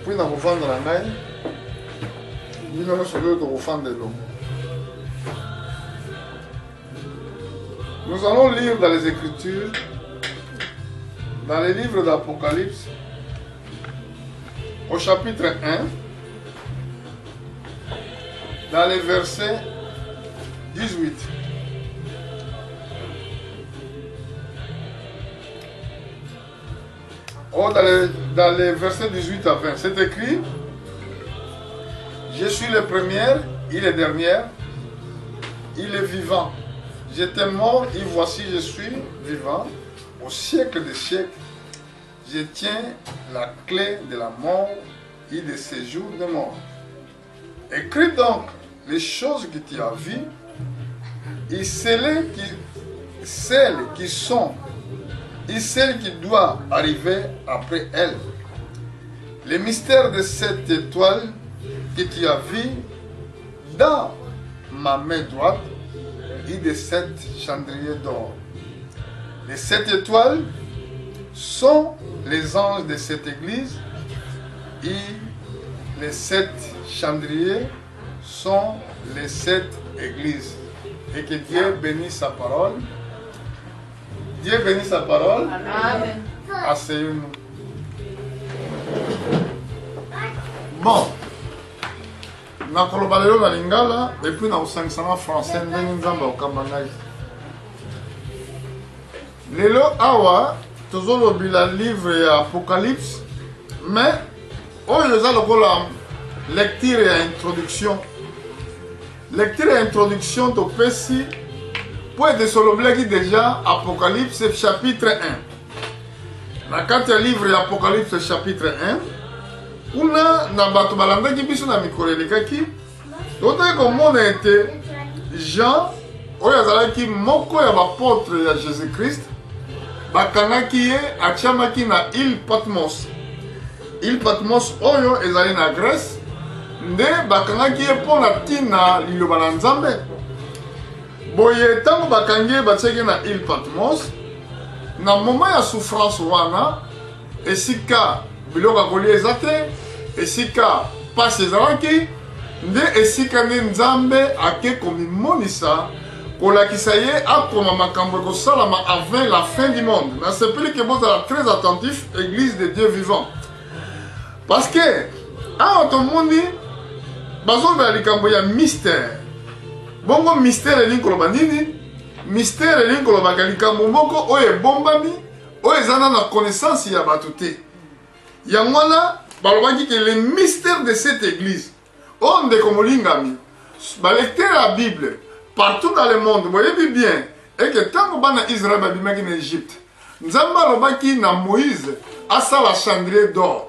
puis dans vos fans de la naille, nous allons sur vos fans de l'homme. Nous allons lire dans les Écritures, dans les livres d'Apocalypse, au chapitre 1, dans les versets 18. Oh, dans les versets 18 à 20, c'est écrit: je suis le premier, il est dernier, il est vivant. J'étais mort et voici je suis vivant. Au siècle des siècles, je tiens la clé de la mort et des séjours de mort. Écris donc les choses que tu as vues et celles qui sont et celles qui doivent arriver après elles. Les mystères de cette étoile que tu as vu dans ma main droite et de 7 chandeliers d'or. Les 7 étoiles sont les anges de cette église et les 7 chandeliers sont les 7 églises. Et que Dieu bénisse sa parole. Dieu bénisse sa parole. Amen. Asseyez-nous. Bon. nakoloba lelo na lingala epuis na kosangisanga français ndenge nzambe akokamba ngai lelo awa tozolobila livre ya apocalypse mais oyo eza lokola lecture ya introduction topesi po ete solobelaki déjà apocalypse chapitre 1 na kati ya livre ya apocalypse chapitre 1 kuna na bato balandaki biso na mikolo elekaki totaki komona ete Jean oyo azalaki moko ya bapotre ya Jésus Christ bakangaki ye atiamaki na île Patmos oyo ezali na Grèce nde bakangaki ye mpo na ntina liloba na Nzambe boye ntango bakangi ye batiaki na île Patmos na moment ya souffrance wana esika biloko akolia eza te esika pasi ezalaki nde esika nde Nzambe ake komimonisa kolakisa ye akoma makambo ekosalama avant la fin du monde. Nasepeli ke bozala très attentif église de Dieu vivant parce que awa tomoni bazolobela likambo ya mystère bongo mystère elingi koloba nini mystère elingi kolobaka likambo moko oyo ebombami oyo eza na connaissance ya bato te yango wana balobaki ke le mystère de cette église oyo ndeko molingami balecteur ya Bible partout dans le monde boyebi bien et que ntango bana Israël babimaki na Égypte Nzambe alobaki na Moïse asala chandelier d'or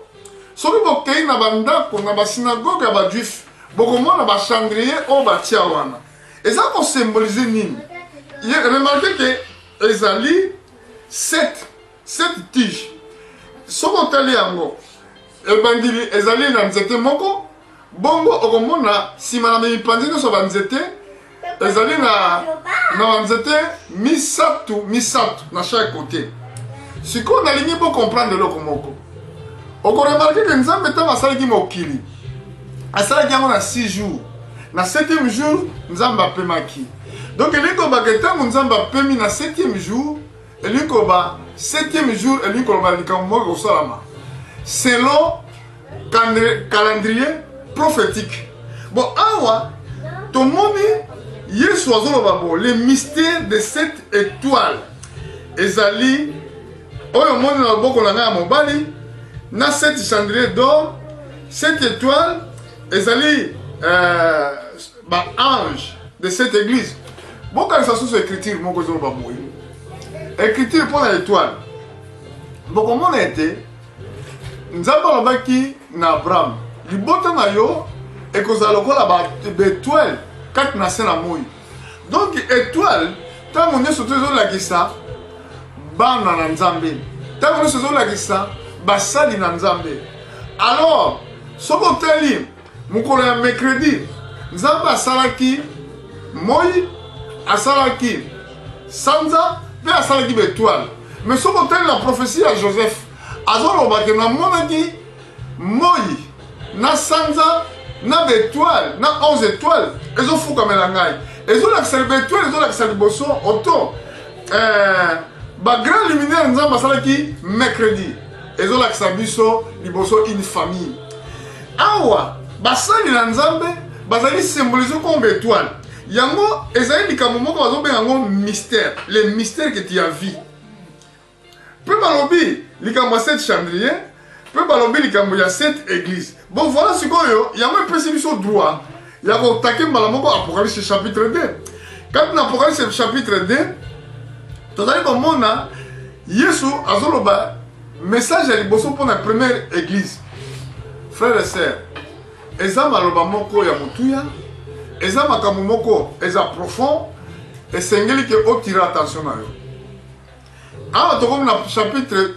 soki bokei na bandako na basinagoge ya bajuif bokomona bachandelier oyo batia wana eza kosymbolize nini remarke ke ezali 7 tige soki otali yango ebandili ezali na nzete moko bongo okomona nsima na mipanzi nyonso banzete ezali na banzete misatu na chaque côté sikoyo nalingi bocomprendre eloko moko okoremarke ke Nzambe ntango asalaki mokili asalaki yango na 6 jours na 7e jour Nzambe apemaki donc elingi kobaka ntango Nzambe apemi na 7e jour elingi koba 7e jour elingi koloba likambo moko ekosalama selon calendrier prophétique bon awa tomoni Yesu azoloba bo le mystère de cette étoile ezali oyo moni na loboko na ngai ya mobali na 7 chandelier d'or cette étoile ezali ange de cette église bokanisa susu écriture moko ezoloba boye écriture mpo na étoile bokomona ete Nzambe alobaki na Abraham libota na yo ekozala lokola baétoile kati na se na moi donc étoile ntango nyonso to ezolakisa bana na Nzambe ntango nyonso ezolakisa basali na Nzambe alors soki otali mokolo ya mercredi Nzambe asalaki moi asalaki sanza mpe asalaki baétoile mais soki otali na prophétie ya Joseph azolobaki namonaki moi na sanza, na étoile, na 11 étoiles. Ils ont fou comme l'angaï. Ils ont l'accès à l'étoile, ils ont l'accès à l'ébosso, auto. Grand luminaire, nous avons qui mercredi. Ils ont l'accès à l'ébosso, une famille. Awa, basali na nzambe, basali symbolisé comme étoile. Yango, ezali likamomo ko bazo bengango mystère, les mystères que tu as vu. Peu balobi likambo 7 chandeliers, peu balobi likambo ya 7 églises. Bon voilà ce que yango pesi biso droit. Yako take malamoko Apocalypse chapitre 2. Quand dans Apocalypse chapitre 2, tozali komona Yesu azoloba message ya liboso pour la première église. Frères et sœurs, eza maloba moko ya mutuya, eza makambo moko eza profond, esengeli ke otira attention na yo. Awa tokomi na chapitre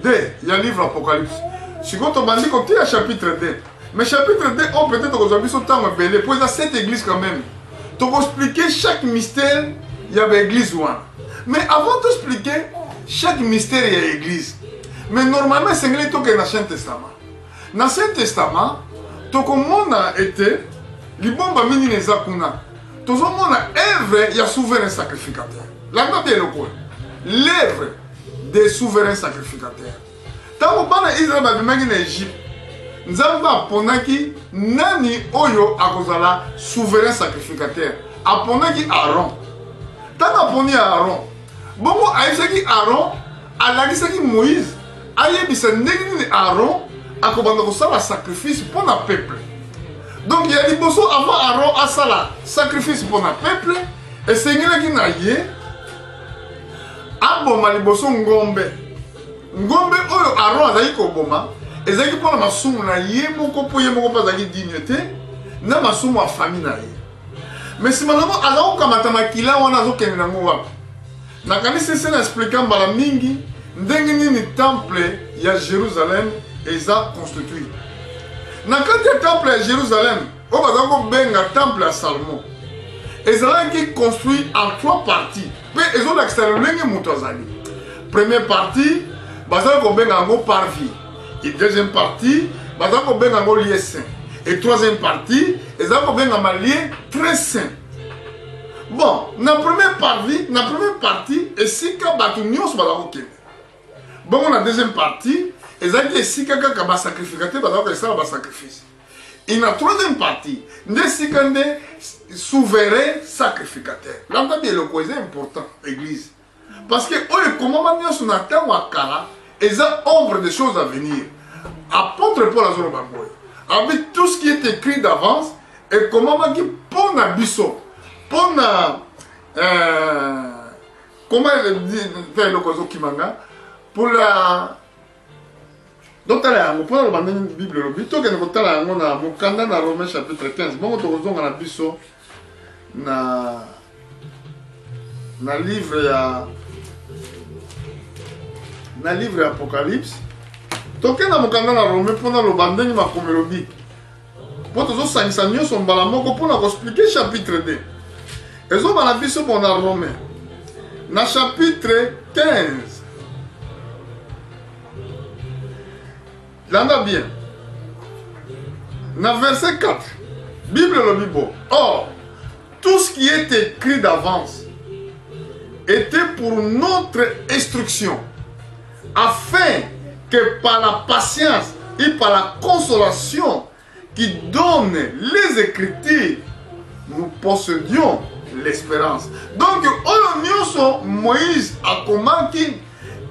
2 ya livre Apocalypse. Siko tobandi kotia chapitre 2. Mais chapitre 2, on peut-être que vous avez ce temps belé. Pour cette église quand même. Tu vas expliquer chaque mystère, il y avait église ou un. Mais avant d'expliquer chaque mystère, il y a église. Mais normalement, c'est ce que l'Ancien Testament. Dans l'Ancien Testament, tout le monde a été, les bombes à mini les akuna. Tout le monde a œuvre, il y a souverain sacrificateur. La Bible est le point. L'œuvre des souverains sacrificateurs. Tant que Israël a demandé en Égypte, Nzambe aponaki nani oyo akozala souverain sacrificateur. Aponaki Aaron. Tant aponi Aaron. Bongo aïsaki Aaron, alakisaki Moïse. Ayebisa ndenge Aaron akobanda kosala sacrifice pour le peuple. Donc il y a des bosso avant Aaron à sala sacrifice pour le peuple et sengelaki na ye aboma liboso ngombe. Ngombe oyo Aaron azali koboma ezaki pour la masumu na ye moko po ye moko pas azali dignité na masumu a famille na ye. Mais si malamo azao kamata makila wana azokende nango wapi. Nakanisi sena expliquant mbala mingi ndenge nini temple ya Jérusalem eza constitué. Na kati ya temple ya Jérusalem oyo bazako benga temple ya Salomon ezalaki construit en 3 parties pe ezolakisa lolenge moto azali. Première partie bazali kobenga yango parvis. Et deuxième partie, bazali kobenga yango lieu saint. Et troisième partie, ezali kobenga ma lieu très saint. Bon, na première partie, esika bato nyonso bazali kokende. Bon, na deuxième partie, ezali esika kaka ba sacrificateur bazali kosala ba sacrifice. Et na troisième partie, nde esika nde souverain sacrificateur. Là, on a bien le cause important, église. Parce que oyo komama nyonso na ntango ya kala eza ombre des choses à venir. Apôtre Paul azoloba boye. Avec tout ce qui est écrit d'avance et comment qui pour na biso, pour na comment il dit faire le kozo kimanga pour la donc là on prend la Bible le bito que nous tala ngo na mokanda na Romains chapitre 15. Bon to kozonga na biso na livre ya na livre Apocalypse. Toke na mokanda na Romain pona lo bandenge makomelobi. Po tozo sangisa nyonso mbala moko pona ko expliquer chapitre 2. Ezo bana biso pona Romain. Na chapitre 15. Landa bien. Na verset 4. Bible le Bible. Or, tout ce qui est écrit d'avance était pour notre instruction, afin que par la patience et par la consolation qui donne les Écritures, nous possédions l'espérance. Donc, Moïse a commenté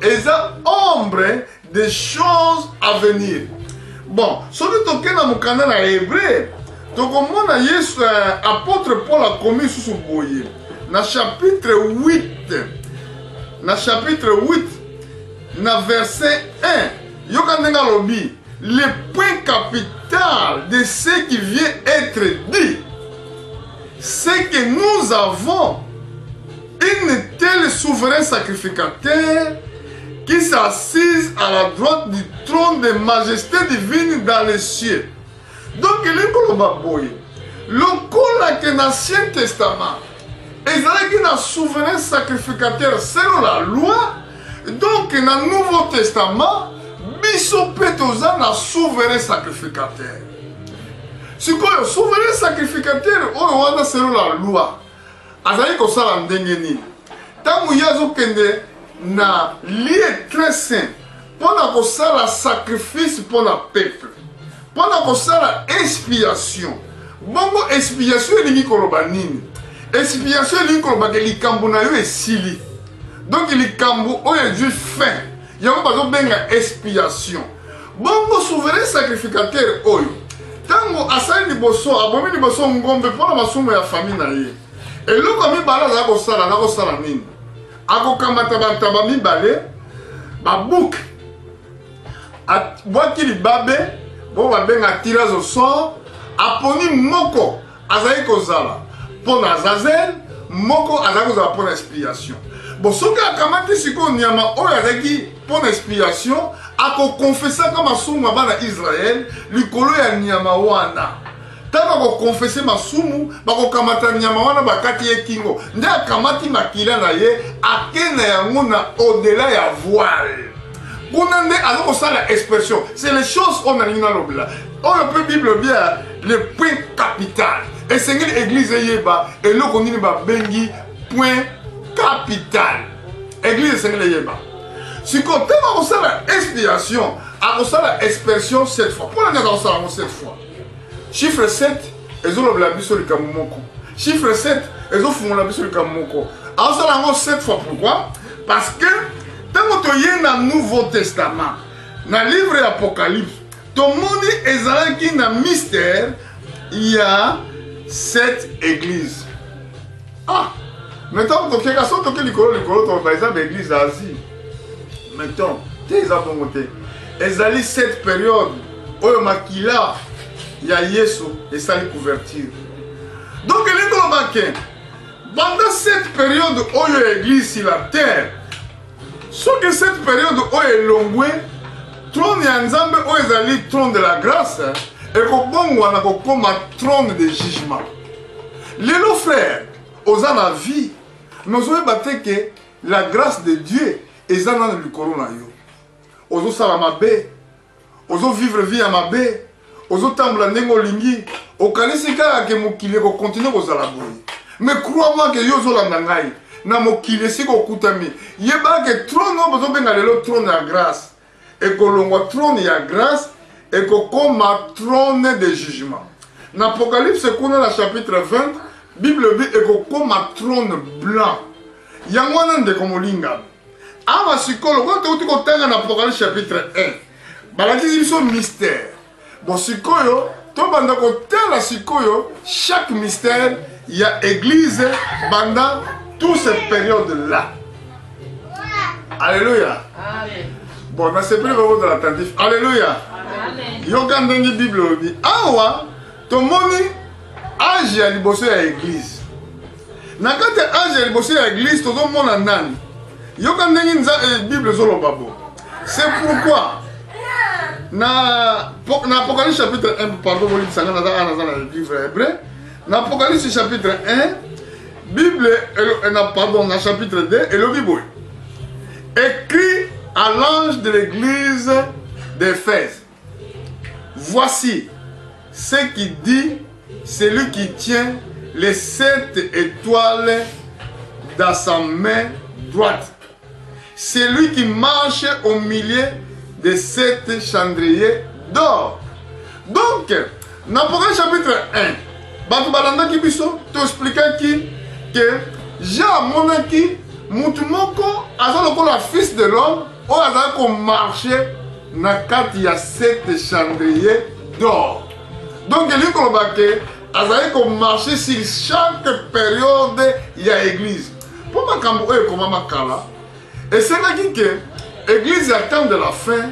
eza ombre des choses à venir. Bon, ce que tu as dans mon canal hébreu, tu as Yesu, apôtre Paul a commis sous son boyer. Dans chapitre 8, dans verset 1, Yokanenga Lobi, le point capital de ce qui vient être dit, c'est que nous avons une telle souverain sacrificateur qui s'assise à la droite du trône de majesté divine dans les cieux. Donc, il est pour le baboy. Le col que dans l'Ancien Testament, il y a un souverain sacrificateur selon la loi. Donc, dans le Nouveau Testament, biso mpe toza na souverain sacrificateur. Sikoyo souverain sacrificateur oyo wana selon la loi azali kosala ndenge nini? Ntango ye azokende na lieu très saint mpona kosala sacrifice mpona peuple, mpona kosala expiation. Bongo expiation elingi koloba nini? Expiation elingi koloba ke likambo na yo esili, donc likambo oyo ezwi fin, yango bazobenga expiation. Bongo souverain sacrificateur oyo ntango asali liboso, abomi liboso ngombe mpona masumu ya famille na ye, eloko mibale azala kosala na kosala nini? Akokamata bantaba mibale babuke, abwaki libabe bo babenga tirage au sort, aponi moko azali kozala mpona Azazel, moko azali kozala mpona expiation. Bon, soki akamati sikoyo nyama oyo azalaki mpona expiation, akokonfesaka masumu ya bana Israel likolo ya nyama wana. Ntango akokonfese masumu, bakokamata nyama wana bakati ye kingo, nde akamati makila na ye akenda yango na au-delà ya voile. Kuna nde azokosala expression. C'est les choses on a lingi na lobela. Oyo pe Bible bien le point capital. Esengeli église yeba eloko nini babengi point capital. Église esengeli yeba. Siko tellement akosala expiation, akosala expression 7 fois. Pour la akosala 7 fois. Chiffre 7 ezolobela biso likambo moko. Chiffre 7 ezofungola biso likambo moko. Akosala 7 fois. Pourquoi? Parce que tant que tu es dans le Nouveau Testament, dans le livre d'Apocalypse, tout le monde est dans le mystère, il y a 7 églises. Ah, maintenant, tu as l'église d'Asie. Maintenant, tu es à monter. Il y a 7 périodes où il y a Yesu et ça les couverture. Donc, il est pendant cette période où il y a l'église sur la terre, sauf que cette période où est longue, trône ya Nzambe où ezali trône de la grâce, et kobongwa na kokoma trône de jugement. Lelo frère, oza na vie, mais ozoyeba te que la grâce de Dieu eza na likolo na yo. Ozosala mabe, ozovivre vie ya mabe, ozotambola ndenge olingi, okanisi kaka ke mokili ekokontinue kozala boye. Mais crois-moi que yo ozolanda ngai. Na mokili siko okutami yeba ke trône oyo bazobenga lelo trône ya grâce ekolongwa trône ya grâce ekokoma trône de jugement. Na Apocalypse kuna na chapitre 20 Bible bi ekokoma trône blanc. Yango wana ndeko molinga awa sikolo kwa teuti kotanga na Apocalypse chapitre 1 balakisi biso mystère. Bon sikoyo tobanda kotala sikoyo chaque mystère ya église banda toutes ces périodes-là. Alléluia. Amen. Bon, mais c'est plus vraiment de l'attentif. Alléluia. Amen. Yoga ndengi Bible dit, awa, tomoni âge ya liboso ya église. Nakate âge ya liboso ya église, tozo mona nani. Yoga ndengi Bible zoloba bo. C'est pourquoi na Apocalypse chapitre 1, pardon, vous dites ça dans le livre hébreu. Na Apocalypse chapitre 1, Bible, pardon, dans le chapitre 2, et le Bible écrit à l'ange de l'église d'Éphèse. Voici ce qui dit celui qui tient les 7 étoiles dans sa main droite. Celui qui marche au milieu de 7 chandeliers d'or. Donc, dans le chapitre 1, Batu balanda ki biso, to expliquer que Jean monaki mutu moko azalo ko la fils de l'homme o azalo ko marcher na kati ya 7 chandeliers d'or. Donc il ko bake azalo ko marcher sur chaque période ya église. Pour makambo e koma makala et c'est là que église attend de la fin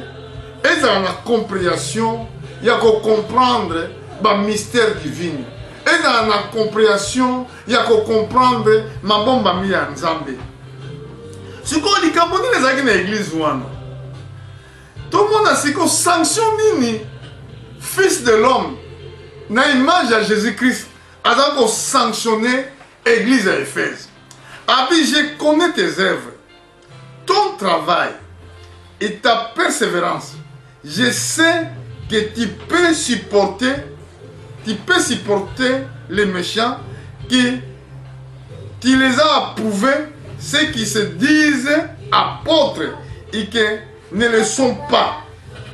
et ça la compréhension, il y a ko comprendre ba mystère divin. Et dans la compréhension, il y a qu'à comprendre ma bombe à en Zambie. Si on dit que les amis dans l'église, tout le monde a dit que sanction nini, fils de l'homme, dans l'image de Jésus-Christ, a sanctionné l'église à Éphèse. Abi, je connais tes œuvres, ton travail et ta persévérance, je sais que tu peux supporter les méchants, que tu les as approuvés, ceux qui se disent apôtres et que ne le sont pas,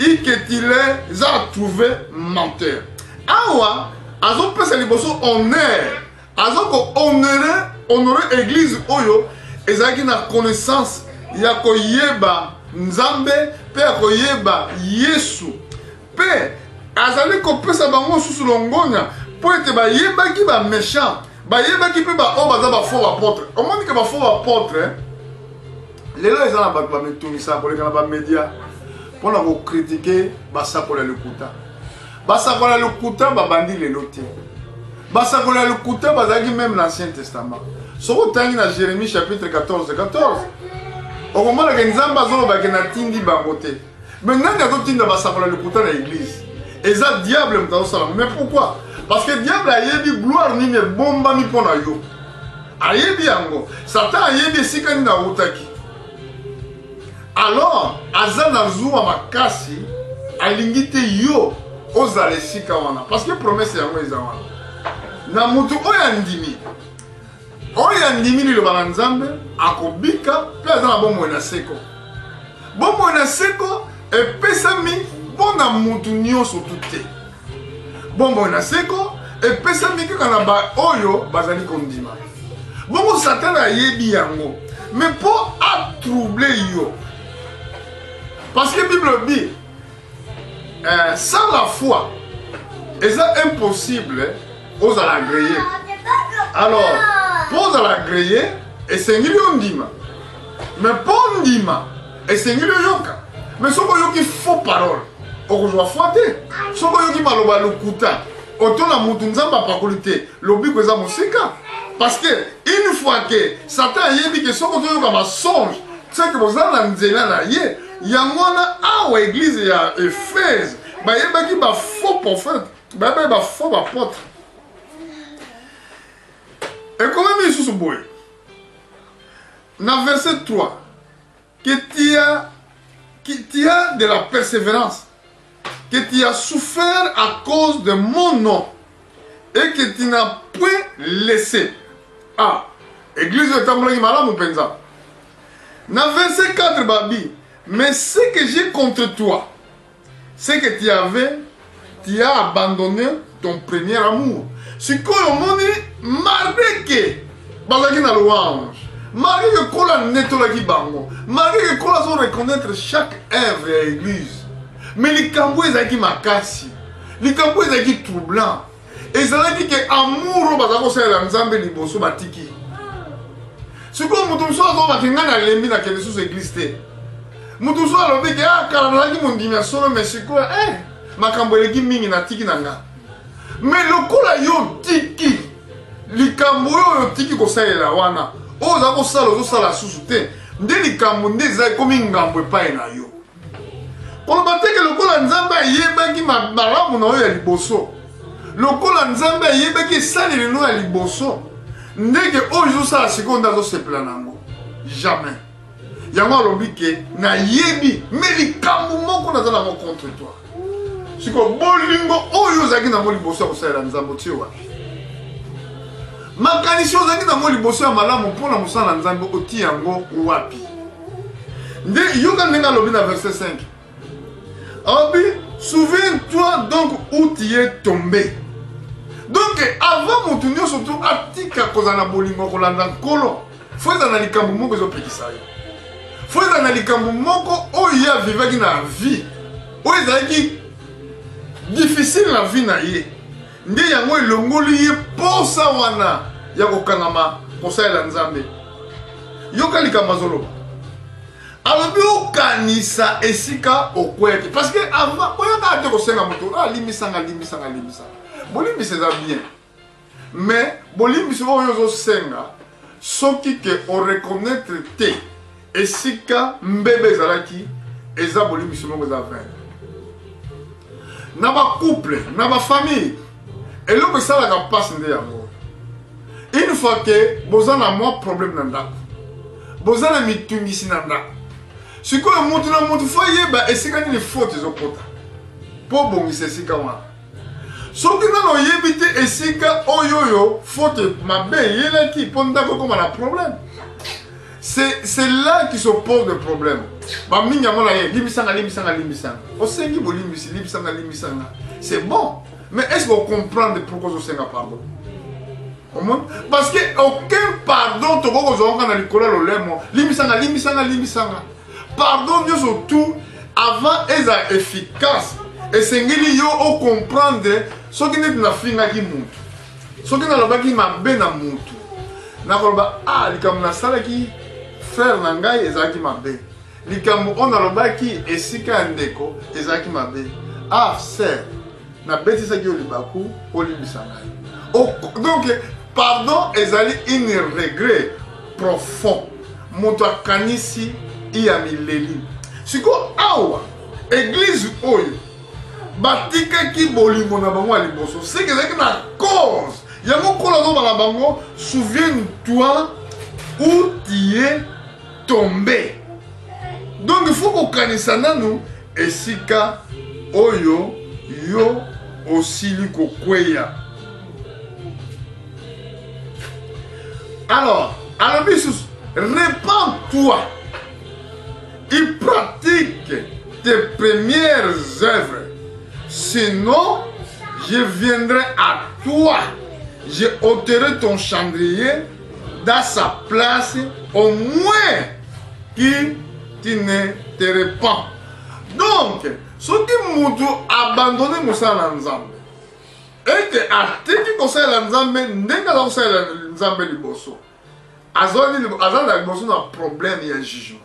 et que tu les as trouvés menteurs. Awa, azo pesa liboso honneur, azo ko honorer église oyo, ezaki na connaissance ya koyeba Nzambe, pe ya koyeba Yesu, pe azali ko pesa bango susu longonya, po ete ba yebaki ba méchant, ba yebaki pe ba o baza ba faux apôtre. Omoni ke ba faux apôtre, lelo ezana ba ba metumisa ko lekana ba média. On a critiqué Basakola Lukuta. Basakola Lukuta, Babandi le loté. Basakola Lukuta, Bazagi même l'Ancien Testament. Sur le temps, dans Jérémie chapitre 14. Au moment où Nzamba Zolo Bagena Tindi Bangote. Maintenant, il y a d'autres Tinda Basakola Lukuta dans l'église. Et ça, diable, mais pourquoi? Parce que le diable a yebi gloire ni ne bomba mi pona yo. A yebi ango. Satan a yebi sikani na utaki. Alors, Azana Zoua Makasi, alingite yo, ozale sika wana. Parce que promesse yango ezawana. Na mutu oyandimi. Oyandimi ni lo balanzambe, akobika, pe azana bomo na seko. Bomo na seko, e pesami, bona mutu nyonso tute. Bomo na seko, e pesami ke kana ba oyo, bazali kondima. Bomo satana yebi yango. Mais pour troubler yo. Parce que la Bible dit, sans la foi, c'est impossible aux agréer. Alors, pour agréer, et c'est un dima. Mais pour dima, et c'est un yoka. Mais ce qu'il y a faux parole, on doit fouetter. Ce qu'il y a maloba lukuta, autant la moutunzamba pas qualité, l'obi que ça musika. Parce que une fois que Satan a dit que ce qu'il y a comme un songe, c'est que vous avez un Yangwana awa église ya Éphèse, ba yebaki ba faux prophète, ba faux apôtre. Et comment il sous boy? Dans verset 3, que tu as de la persévérance, que tu as souffert à cause de mon nom et que tu n'as point laissé. Ah, église de Tamboulani Malam ou Penza. Dans verset 4, babi. Mais ce que j'ai contre toi, c'est que tu as abandonné ton premier amour. Si tu as malgré que bazaki na louange, malgré que kola netolaki bango, malgré que kola sont reconnaître chaque œuvre à l'église, mais les cambo ezaki makasi, les cambo ezaki troublant, et ezalaki que amour bazako sala nzambe liboso batiki. Si ko mutu so azo bakinga na lembi na kende sous église te. Mutu so alobi ke kalanaki mondimi solo mesiko makambo eleki mingi na tiki nanga. Mais lokola yo tiki likambo yo tiki kosalela wana oza kosala ozosala susu te nde likambo nde ezali komi ngambo epai na yo koloba teke lokola nzambe ayebaki malamu na oyo ya liboso lokola nzambe ayebaki esaleli no ya liboso ndenge oyo ezosala sikoyo nde azosepela nango jamais yango alobi ke nayebi me likambo moko naza nango contre toi sikoyo bolingo oyo ozalaki nango liboso ya kosalela nzambe otie wapi makanisi ozalaki nango liboso ya malamu mpona mosala na nzambe otie yango wapi nde yoka ndenge alobi na verset 5 alobi souviens-toi donc où tu es tombé. Donc avant motu nyonso tu atika kozala na bolingo kolanda nkolo fo ezala na likambo moko ezopekisa yo fo ezala na likambo moko oyo ye avivaki na vie oyo ezalaki difficile na vie na ye nde yango elongoli ye posa wana ya kokangama kosalela nzambe yoka likambo azoloba alobi okanisa esika okwete parce que avant oyaka ate kosenga moto limbisanga bolimbisa eza bien mais bolimbisa oyo ozosenga soki ke oreconnaître te esika mbebe ezalaki eza bolimbisa moko eza vain na bacouple na bafamille eloko esalaka mpasi nde yango une fois ke boza na mwa problème na ndako boza na mitungisi na ndako sikoyo mutu na mutu fo yeba esika nini faute ezokota mpo bongisa esika wana soki nano oyebi te esika oyo faute mabe eyelaki mpo ndako ekoma na problème. C'est là qui se pose le problème. Baminga mona ye limbisanga. Osengi bo limbisanga. C'est bon. Mais est-ce qu'on comprend pourquoi on senga pardon? Parce que aucun pardon to ko zonga na likola lolemo limbisanga. Pardon yo surtout avant eza efficace. Et sengeli yo o comprendre ce qui n'est na finga ki mutu. Ce qui na lobaki mabe na mutu. Na koloba likambo na sala ki frère nangai ezaki mabe. Likambo on alobaki esika ndeko ezaki mabe. Sœur na beti sa ki olibaku olibisanga. Donc pardon ezali une regret profond. Moto akanisi iya mileli. Siko awa église oyo batika ki bolingo na bango liboso. C'est que ezaki na cause. Yango kola zo bala bango souviens-toi où tu es tombé. Donc il faut qu'on kanisa nanu esika oyo yo osili kokweya. Alors, Alabisus, répands-toi et pratique tes premières œuvres. Sinon, je viendrai à toi. Je ôterai ton chandelier dans sa place, au moins que tu ne te répands. Donc, ce qui m'a abandonné Moussa Nzambe, et que ateki kosala Nzambe ndenge la kosala Nzambe liboso. Azali liboso na problème ya jugement.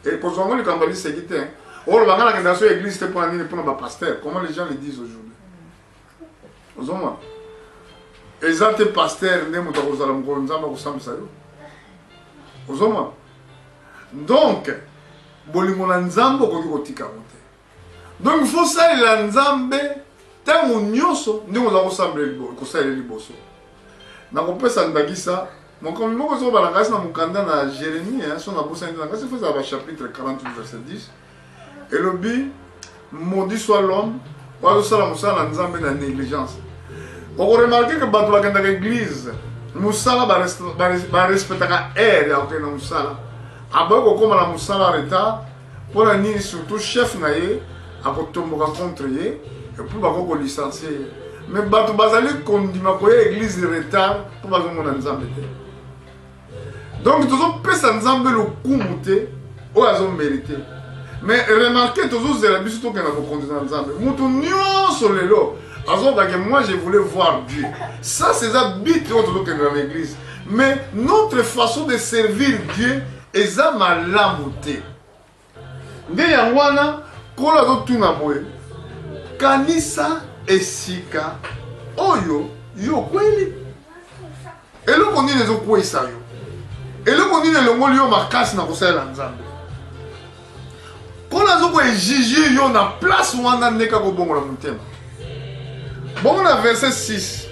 Et pour zongo le kambali c'est qui t'es. Oh le bagala que dans cette église c'était pour un pour un pasteur. Comment les gens le disent aujourd'hui? Ozoma. Ezate pasteur ndemo to kozala mko Nzambe kosambisa yo. Ozoma. Donc bolingo na Nzambe ko kotika monte. Donc il faut ça la Nzambe tango nyonso ndenge oza kosala liboso nakopesa ndakisa mokomi moko zo balangasi na mokanda na Jérémie so na bosa ndanga kasi faisait le chapitre 48 verset 10 elobi maudit soit l'homme oazosala mosala na Nzambe na négligence. Okoremarke ke bato bakendaka église mosala barespectaka aire ya kokende na mosala aboyi kokóma na mosala retard mpona nini surtout chef na ye akotomboka contre ye et puis bako licencier. Mais bato bazali kondima koye église de retard pour bazomona Nzambe te. Donc tozo pesa Nzambe le kumu te o azo mérité. Mais remarquez tozo zela biso to kana ko kontina Nzambe. Mutu nyonso lelo azo que moi je voulais voir Dieu. Ça c'est ça but tozo kana dans l'église. Mais notre façon de servir Dieu eza malamu te. Nde yangwana kola zo tuna boye. Kanisa esika oyo yo kweli eloko nini ezokwesa yo eloko nini elongoli yo makasi na kosalela Nzambe kona zoko ejiji yo na place wana ndeka kobongola motema. Bongo na verset 6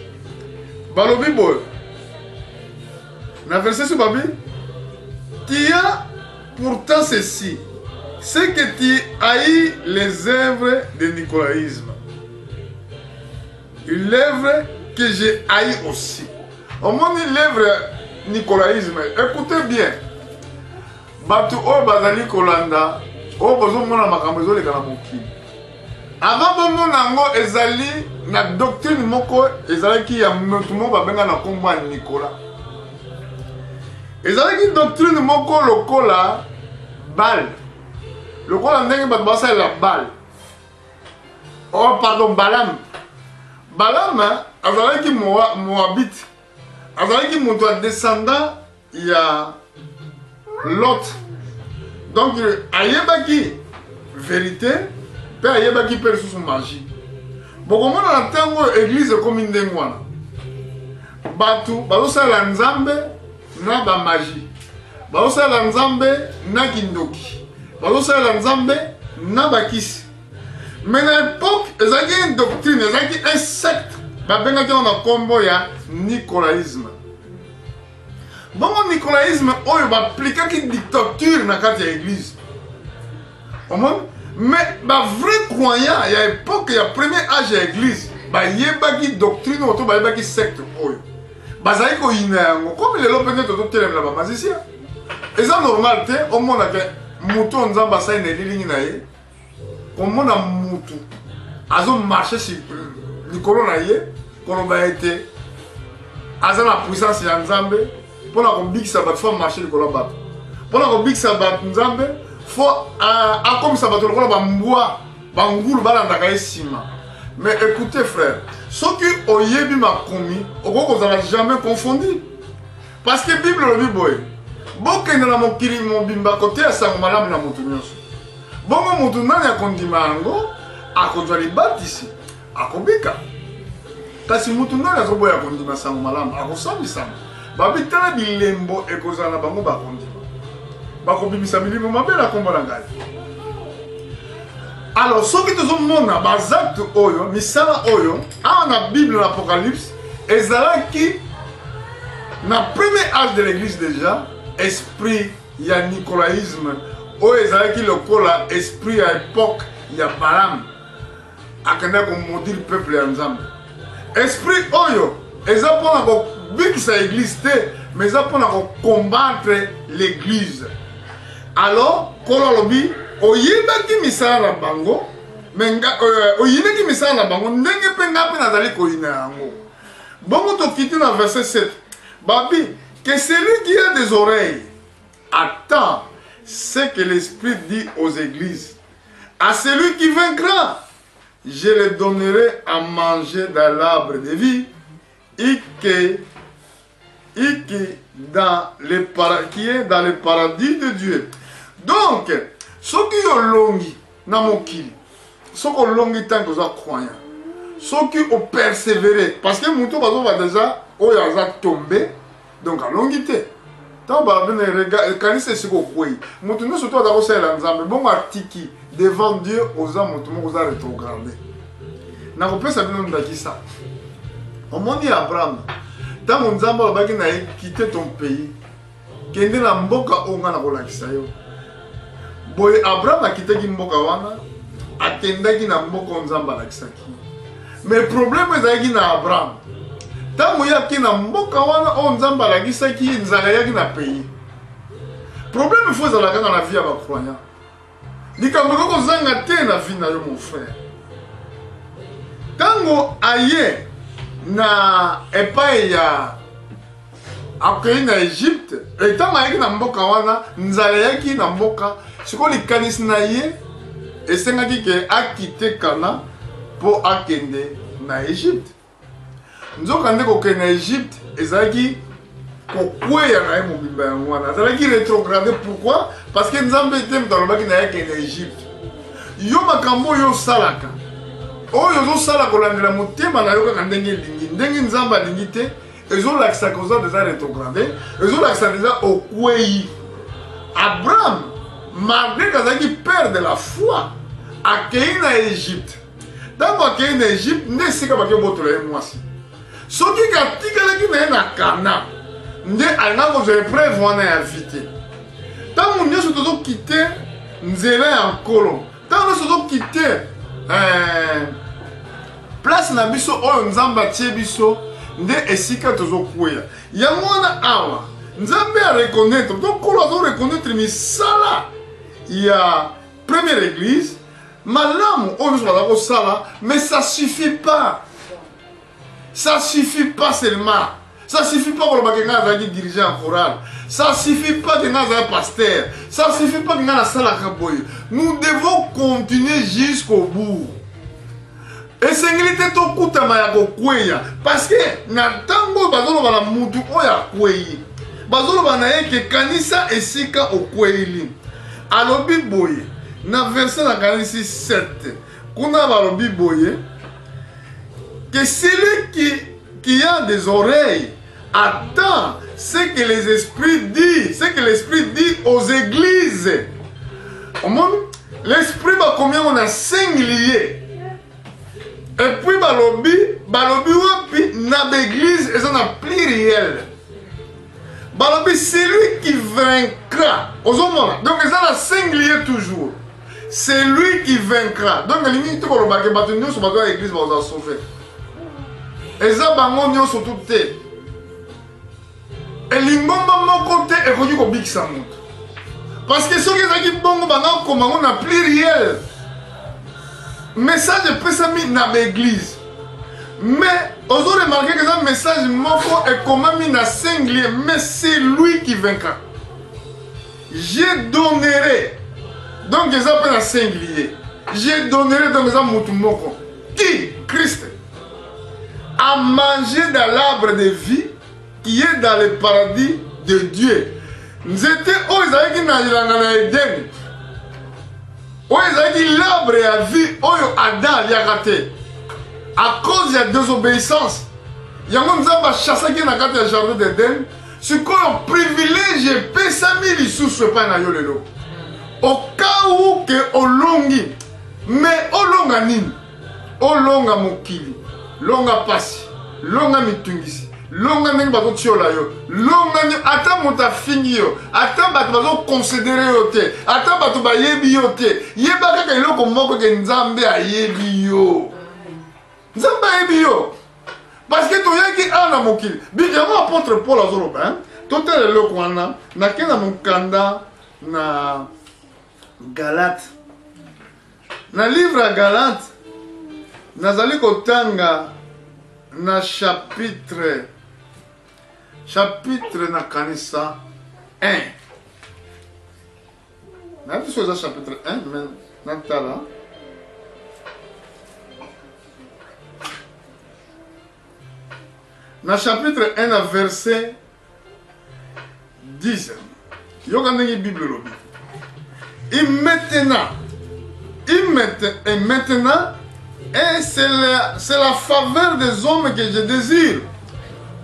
balobi boyo na verset 6 babi tu as pourtant ceci c'est que tu haïs les œuvres de nicolaïsme. Une œuvre que j'ai haï aussi. Au moins l'œuvre nicolaïsme. Écoutez bien. Batu o bazali kolanda o bozo mona makambo ezoleka na mokili. Avant bomo nango ezali na doctrine moko ezalaki ya mutu mo babenga na kombo ya Nicolas. Ezalaki doctrine moko lokola Baal. Lokola ndenge bato basalela Baal. Oh pardon, Balaam. Balaam azalaki Moabite. Azalaki moto descendant ya Lot. Donc ayebaki vérité pe ayebaki pe sous magie. Bokomona na tango église comme ndenge wana. Batu bazosala Nzambe na ba magie. Bazosala Nzambe na kindoki. Bazosala Nzambe na bakisi. Mais à l'époque, il y a une doctrine, il y a un secte, il y a un combo ya nicolaïsme. Bon, le nicolaïsme, il va appliquer une dictature dans l'église. Mais les vrais croyants, il y a une époque, il y a premier âge de l'église, il y a une doctrine, il y a une secte. Comme les gens peuvent être là-bas, magicien. Et c'est normal, au monde, mouton nzamba sa ine lilingi na ye komona mutu azo marcher sur likolo na ye koloba ete aza na puissance ya nzambe pona ko bikisa bat fo marcher likolo bat pona ko bikisa bat nzambe fo akomisa bato lokolo bambwa bangulu balandaka ye sima. Mais écoutez frère, soki oyebi makomi okokozala jamais confondu parce que Bible lobi boye bokende na mokili mobimba kote ya sango malamu na mutu nyonso bongo mutu nani akondima yango akozwa libatisi akobika kasi mutu nani azoboya kondima sango malamu akosambisama babitala bilembo ekozala na bango bakondima bakobimisa milimo mabe na kombo na ngai. Alors soki tozomona bazakte oyo misala oyo awa na Bible na Apocalypse ezalaki na premier âge de l'église déjà esprit ya nicolaïsme oyo ezalaki lokola esprit ya époque ya Balaam akenda komodire peuple ya Nzambe. Esprit oyo eza mpona kobikisa église te mais eza mpona combattre l'église. Alors kolo alobi oyebaki misala na bango oyinaki misala na bango ndenge mpe nga mpe nazali koyina yango. Bongo tokiti na verset 7 babi que celui qui a des oreilles attend ce que l'Esprit dit aux églises. À celui qui vaincra, je le donnerai à manger dans l'arbre de vie et qui est dans le paradis de Dieu. Donc, ce qui est longi, na mokili, ce qui est longi tant que vous êtes croyants, ce qui est persévéré, parce que mon tour va déjà, où il a tombé. Donc à longité tant balabine regarde kanisa siko kwei mutu no surtout adako sala nzambe bon artiki devant Dieu aux hommes mutu mo za rétrogradé na kopesa bino ndakisa omoni Abraham tant nzambe alobaki na quitter ton pays kende na mboka onga na kolakisa yo boye Abraham akitaki mboka wana atendaki na mboka nzambe alakisaki. Mais problème ezalaki na Abraham tango yaki na mboka wana o nzambe alagisaki nzala yaki na pays. Problème il faut ezalaka na la vie ya bakroyant likambo kokozanga te na vie na yo mon frère. Tango aye na epai ya akei na Egypte etango ayaki na mboka wana nzala yaki na mboka siko likanisi na ye esengaki ke akite Kana po akende na Egypte. Nzoka nde kokende na Egypte ezalaki kokweya na ye mobimba yango wana azalaki rétrogradé. Pourquoi? Parce que nzambe te moto alobaki na ye akende na Egypte. Yo makambo oyo osalaka oyo ozosala kolandela motema na yo kaka ndenge elingi ndenge nzambe alingi te ezolakisaka oza deja rétrogradé ezolakisa deja okweyi. Abraham malgré azalaki père de la foi akei na Egypte. Ntango akei na Egypte nde esika bake botola ye mwasi soki katikalaki na ye na Kana nde alinga kozwa épreuve wana ya vie te. Ntango nyonso tozokite nzela ya nkolo ntango nyonso tozokite place na biso oyo nzambe atie biso nde esika tozokweya. Yango wana awa nzambe areconnaître to nkolo azoreconnaître misala ya première église malamu oyo nyonso baza kosala mais ça suffit pas. Ça suffit pas seulement. Ça suffit pas pour le dirigeant choral. Ça suffit pas que nous pasteur. Ça suffit pas que nous devons continuer jusqu'au bout. Et c'est ce que parce que na tango bazolo bala mutu oya kwei. Bazolo bana ke kanisa esika okweli. Alobi boye. Na verset na kanisi 7. Kuna balobi boye. Que celui qui a des oreilles attend ce que les esprits disent, ce que l'esprit dit aux églises. L'esprit va combien on a singulier. Et puis balobi wapi na l'église et ça n'a pluriel. Balobi celui qui vaincra. Donc ça a singulier toujours. c'est lui qui vaincra. Donc il dit que l'église va sauver. Et ça bango nyonso tout te. Et lingomba moko te et koki ko bikisa moto. Parce que ceux qui ont bongo bango comme on a pluriel. Message pesami na l'église. Mais vous avez remarqué que ce message moko est comment mis na singulier, mais c'est lui qui vaincra. Je donnerai. Donc ils appellent un singulier. Je donnerai donc ça mutu moko. Qui? Christ. À manger dans l'arbre de vie qui est dans le paradis de Dieu. Nous étions aux Aïki na Eden. Aux Aïki l'arbre à vie, aux Adam Yakate. À cause de la désobéissance, il y a un homme qui chassé dans le jardin d'Eden. Ce qu'on a privilégié, pesami les sous pas na yolelo. Au cas où que olongi, mais olonga nini, olonga mokili, longa pasi, longa mitungisi, longa nini bato tiola yo, longa ni ata mota fingi yo, ata bato bazo considérer yo te, ata bato ba yebi yo te, yeba kaka iloko moko ke nzambe ayebi yo. Nzambe ayebi yo. Parce que tu yaki ana mokili. Bijamo apôtre Paul azoloba, tout est le kwana, na kena mukanda na Galate. Na livre à Galate, nazali kotanga na chapitre na kanisa 1. Na biso za chapitre 1 mais natala. Na chapitre 1 à verset 10. Yoganegi Bible lobi. Et maintenant, et c'est la faveur des hommes que je désire,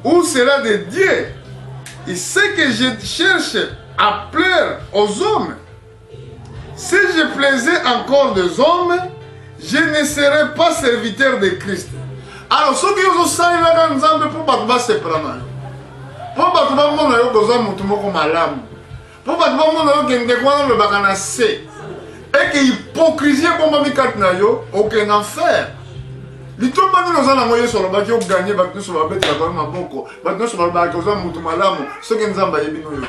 ou cela de Dieu. Et ce que je cherche à plaire aux hommes, si je plaisais encore des hommes, je ne serais pas serviteur de Christ. Alors, ceux qui ont ça, ils ont ensemble pour battre se prendre. Pour battre mon ayo goza mutumoko malamu. Pour battre mon ayo kende kwa le bakana se. Et que hypocrisie comme mikat na yo, aucun enfer. Litomba ni nozana moye sur le baki au gagner battu sur la bête la bonne maboko. Battu sur le baki goza mutumalamu, ceux qui nzamba yebi no yote.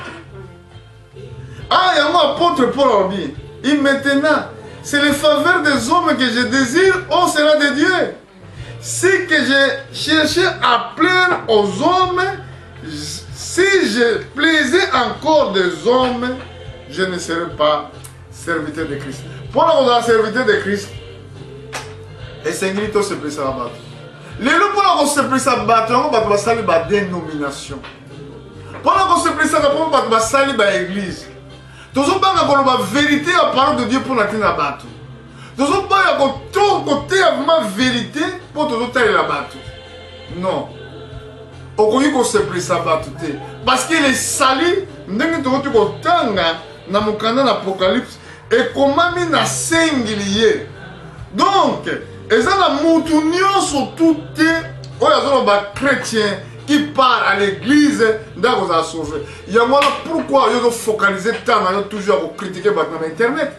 Ah, il y a un apôtre Paul Orbi. Et maintenant, c'est les faveurs des hommes que je désire, oh c'est là de Dieu. Si que je cherchais à plaire aux hommes, si je plaisais encore des hommes, je ne serais pas serviteur de Christ. Pour la serviteur de Christ, et c'est une se plaisir à battre. Les loups pour la se plaisir à battre, on va salir la dénomination. Pour la se plaisir à battre, salir l'église. Tout ça, on va vérité la parole de Dieu pour la battre. Tout ça, on côté la vérité pour tout la battre. Non. On va se plaisir à battre. Parce qu'il est sali, nous avons dans mon canal l'Apocalypse et comment il a singulier. Donc, et ça la moutounion sur tout est, chrétien qui part à l'église dans vos sauver. Il y a pourquoi ils ont focalisé tant toujours à critiquer dans internet.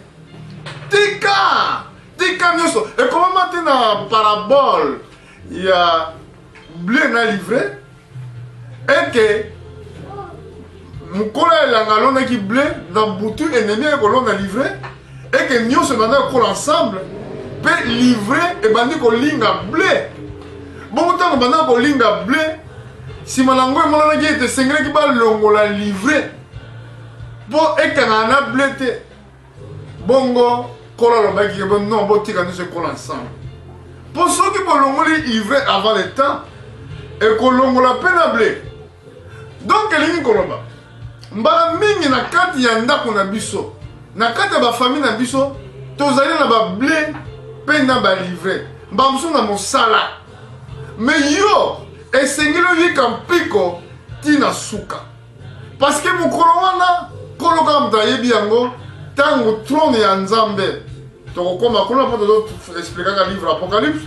Tika, et comment maintenant parabole, il y a blé na livré et que Moukola et l'angalon qui blé dans boutu ennemi et colon a livré et que nous se maintenant qu'on ensemble peut livrer et bandi qu'on linga blé. Bon temps maintenant qu'on linga blé, si malango et mon était singlé qui va longola livré bon et qu'on a blé te bongo kola le mec qui bon non bon tika nous se qu'on ensemble. Pour ceux qui vont longoler livré avant le temps et qu'on longola peine à blé. Donc elle est kolomba. Mbala mingi na kati ya ndako na biso na kati ya ba famille na biso tozali na ba blé pe na ba livrer mbamso na mosala mais yo esengelo yika mpiko tina suka parce que mokolo wana koloka mta yebi yango tango trône ya nzambe tokokoma kuna po tozo expliquer ka livre Apocalypse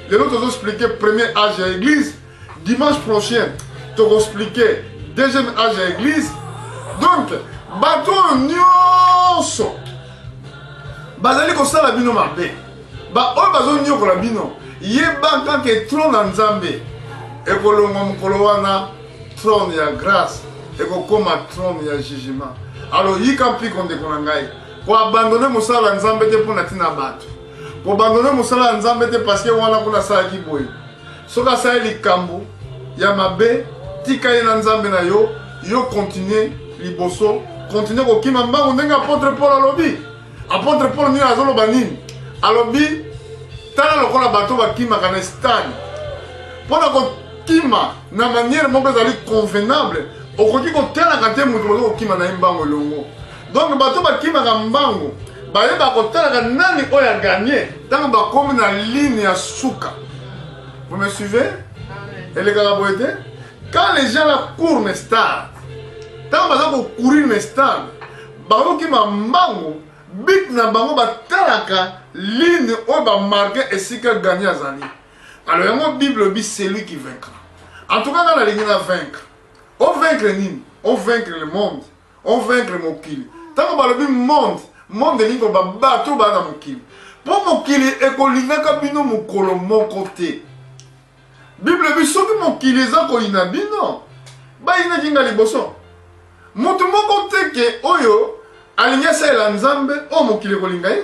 lelo tozo expliquer premier âge ya église dimanche prochain toko expliquer deuxième âge ya église. Donc, bateau nyonso bazali kosala bino mabe baoyo bazonyokola bino yeba kaka trône na nzambe ekolongwa mokolo wana trône ya grâce ekokoma trône ya jugement. Alors yika mpiko ndeko na ngai koabandone mosala ya nzambe te mpo na ntina bato koabandone mosala ya nzambe te parceke wana kuna asalaki boye soki asali likambo ya mabe tika ye na nzambe na yo yo continue liboso continue kokima mbangu ndenge apôtre Paul alobi. Apôtre Paul nini azoloba nini alobi tala lokola bato bakimaka na stade mpona kokima na manière moko ezali convenable okoki kotalaka te moto bazo kokima na ye mbango elongo. Donc bato bakimaka mbango bayeba kotalaka nani oyo aganye ntango bakomi na ligne ya suka. Vous me suivez? Elekaka boye te quand les gens la courent mes stades ntango baza kokourir mes stades bakokima mbango bit na bango batalaka ligne oyo bamarke esika gagné azali. Alors yango Bible bi celui qui vaincra. En tout cas dans la ligne à vaincre. On vaincre nini? On vaincre le monde. On vaincre mokili. Tango balobi monde lingo babato bana mokili. Po mokili ekolingaka bino mokolo moko te. Bible bi soki mokili eza koyina bino bayina kinga liboso. Moto moko te ke oyo alingi asalela nzambe oyo mokili ekolinga ye.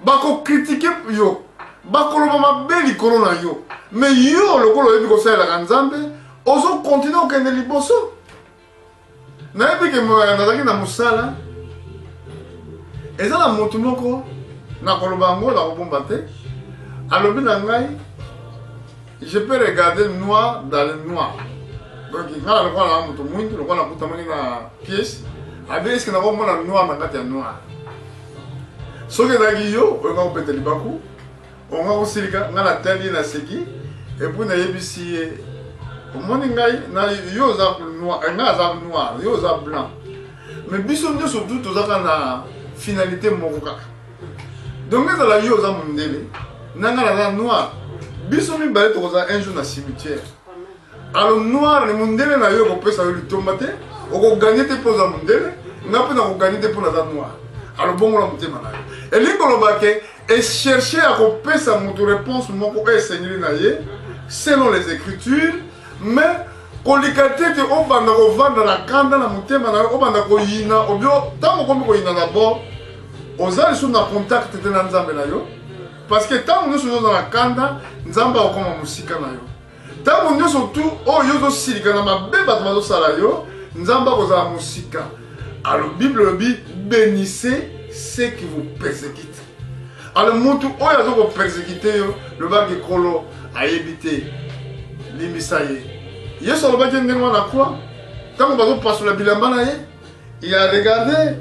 Bakokritike yo bakoloba mabe likolo na yo me yo lokolo oyebi kosalelaka nzambe ozokontinue okende liboso. Nayebi ke nazalaki na mosala eza na motu moko nakoloba yango nakobomba te alobi na ngai je peux regarder noir dans le noir. Donc nga lokola na moto mwindu lokola nakutamaki na pièce abi eske nakomona noir na kati ya noir soki ezalaki yo oyo nga kopeta libaku onga kosilika nga natali na seki epuis nayebisi ye omoni ngai na yo oza noir nga aza noir yo oza blanc mais biso nyonso tu tozaka na finalité moko kaka. Donc ezala yo oza mondele na nga naza noir biso mibale tokoza un jour na cimetière. Alors noir ni mondele na yo kopesa yo litomba te okoganye te mpo oza mondele nga mpe nakoganye te mpo naza noir. Alors bongola motema na yo elingi koloba ke echerche ya kopesa moto réponse moko oyo esengeli na ye selon les écritures mais kolika te te obanda kovanda na kanda na motema na yo obanda koyina obio ntango okomi koyina d'abord oza lisusu na contact te na nzambe na yo parce que ntango nyonso oza na kanda nzambe akokoma mosika na yo ntango nyonso tu oyo ozosilika na mabe bato bazosala yo nzambe akozala mosika. Alors Bible lobi bénissez ceux qui vous persécutent. Alors mutu oyo azo ko persécuter yo le baki kolo ayebi te limbisa ye. Yesu alobaki ndenge wana kwa ntango bazo pasola bilamba na ye il a regardé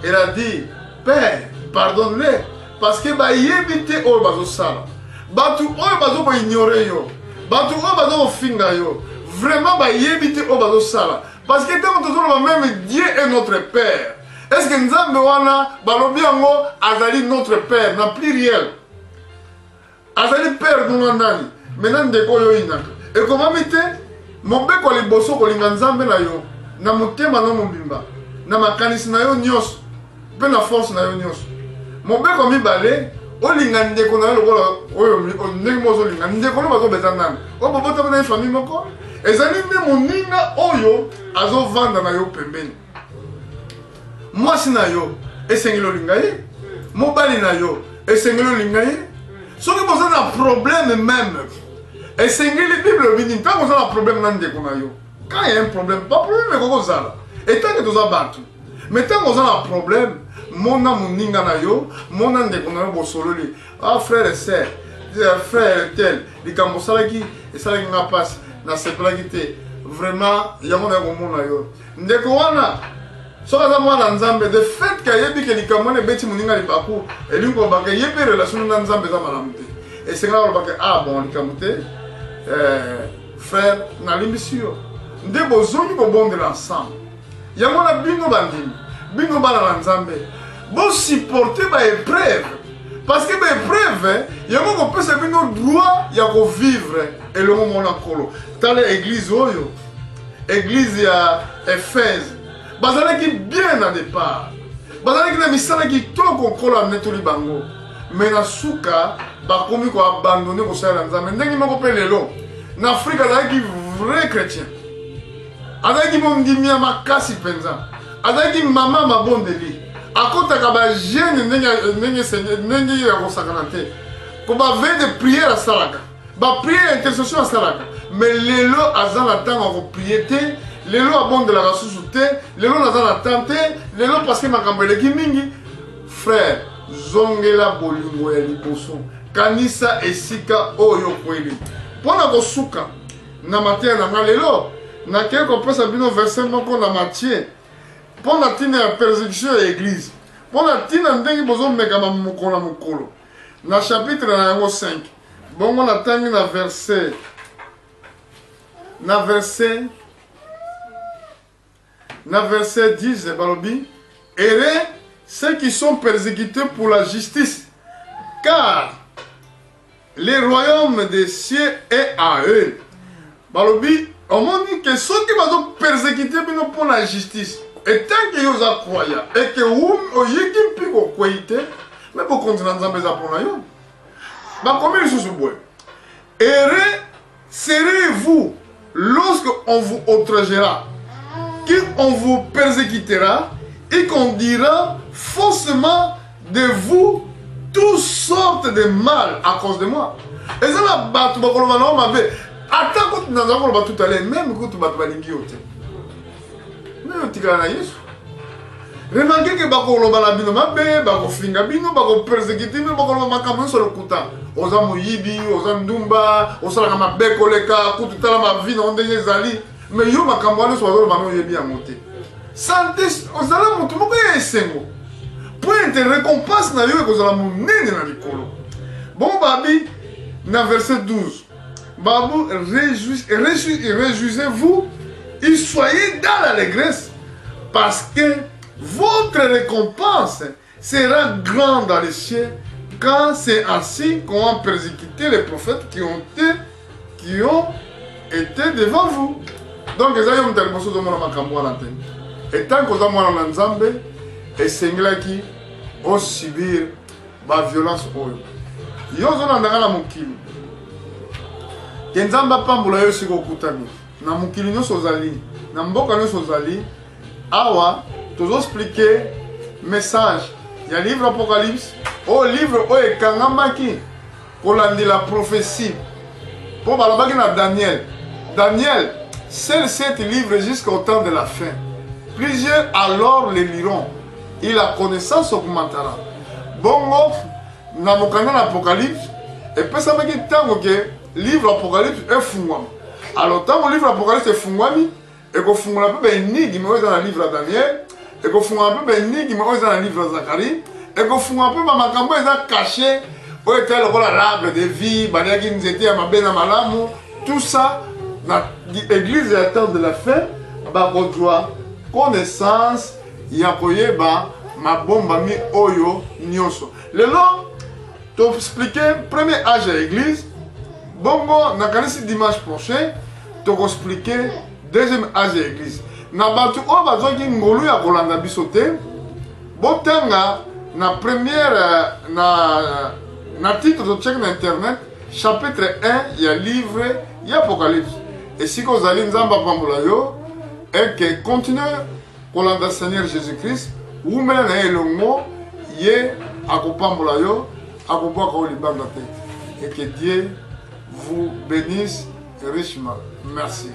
il a dit Père pardonne-les parce que bayebi te oyo bazosala bato oyo bazo ko ignorer yo bato oyo bazo kofinga yo vraiment bayebi te oyo bazosala parce que ntango tozoloba même Dieu est notre Père. Est-ce que nzambe wana balobi yango azali notre Père na pluriel azali Père nuna ndani maintenant ndeko oyo inaka ekomami te mobeko liboso kolinga nzambe na yo na motema na mobimba na makanisi na yo nyonso mpe na force na yo nyonso mobeko mibale olinga ndeko na yo lokola oyo ndenge mo ozolinga ndeko oyo bazobeta nani oyo bobotama na ye famille moko ezali nde moninga oyo azovanda na yo pembeni. Mwasi na yo esengeli olinga ye mobali na yo esengeli olinga ye soki boza na problème même esengeli Bible lobi nini ntango oza na problème na ndeko na yo quand il y a un problème pas problème ekokozala etanke toza bato mais ntango oza na problème mona moninga na yo mona ndeko na yo bosololi ah frère et sœur frère tel likambo osalaki esalaki nga mpasi nasepelaki te vraiment yango na komona yo ndeko wana soki aza mwana nzambe de fait ke ayebi ke likambo wana ebeti moninga libaku elingi kolobaka ye mpe relation na nzambe eza malamu te esengela kolobaka ah bon likambo te frère nalimbisi yo nde bozongi kobondela ensemble yango na bino bandimi bino bana na nzambe bosupporte baépreuve parce que baépreuve yango kopesa bino droit ya kovivre elongo mona nkolo tala église oyo église ya Éphèse bazalaki bien na départ bazalaki na misala kitoko kola netoli bango me na suka bakomi koabandone kosalela nzambe ndenge moko mpe lelo na afrika azalaki vrai chrétien azalaki mondimia makasi mpenza azalaki mama mabondeli akotaka bagene ndenge ya kosakana te ko baveye de priere asalaka bapriere ya intercession asalaka me lelo aza na ntango ya koprie te lelo abondelaka susu te lelo naza na temps te lelo parceke makambo eleki mingi frère zongela bolingo ya liboso kanisa esika oyo kweli mpona kosuka na mateya na nga lelo nakei kopesa bino verset moko na Matthieu mpona ntina ya persécution ya église mpona ntina ndenge bozomekama mokolo na mokolo na chapitre na yango 5 bongo natangi na verset 10 balobi heureux ceux qui sont persécutés pour la justice car le royaume des cieux est à eux balobi omoni ke soki bazo persécuter bino pour la justice etant que yo oza croya et que oyeki mpi kokwei te me bokontina nzambe eza mpona yo bakomi lisusu boye heureux serez-vous lorsque on vous outragera qu'on vous persécutera et qu'on dira faussement de vous toutes sortes de mal à cause de moi. Et ça la batu bakoloba na mabe ata ko tunaza koloba tout à l'heure même ko tu batu balingi yote. Mais otikala na Yesu. Remarquez que bakoloba na bino mabe bakofinga bino bakopersécuter bino bakoloba makambo sur le kuta. Oza moyibi, oza ndumba, osala mabe koleka kutu tala ma vie na ndenge zali. Mais yo makambo wana so bazoloba no yebi ya mote. Santé ozala mutu moko ya esengo. Point de récompense na yo ekozala monene na likolo. Bon babi na verset 12. Babu réjouissez-vous et soyez dans l'allégresse parce que votre récompense sera grande dans les cieux quand c'est ainsi qu'on a persécuté les prophètes qui ont été devant vous. Donc les amis ont besoin de mon makambo à l'antenne. Et tant que vous avez mon nzambe et senglaki au subir la violence oyo. Yo zona ndanga na mukili. Kenzamba pambula yo siko kutami. Na mukili nyo sozali, na mboka nyo sozali. Awa tozo expliquer message. Il y a livre Apocalypse, au livre o ekangamaki kolandi la prophétie. Pour balabaki na Daniel. Daniel, c'est 7 livres jusqu'au temps de la fin. Plusieurs alors les liront. Et la connaissance augmentera. Bongo, na mokanda na Apocalypse, et puis ça m'a dit tant que livre Apocalypse est fungwami. Alors tant que livre Apocalypse est fungwami, et que fungwami un peu énigme dans le livre Daniel, et que fungwami un peu énigme dans le livre Zacharie, et que fungwami un peu makambo est caché, où était l'arbre de vie, baniaki nzete ya mabena malamu, tout ça, dans l'église à temps de la fin, bah doit connaissance, yakoyeba mabomba mi oyo nyonso. Lelo, tu expliquer premier âge à l'église. Bongo, nakanisi dimanche prochain, tu expliquer deuxième âge à l'église. Na batu o bazoki ngolu ya kolanda bisote. Botanga na première na titre de check na internet chapitre 1 ya livre ya Apocalypse. Et si vous allez nzamba pambola yo et que continue kolanda Seigneur Jésus-Christ ou mena na elongo ye akopambola yo akobwaka o libanda te. Et que Dieu vous bénisse richement. Merci.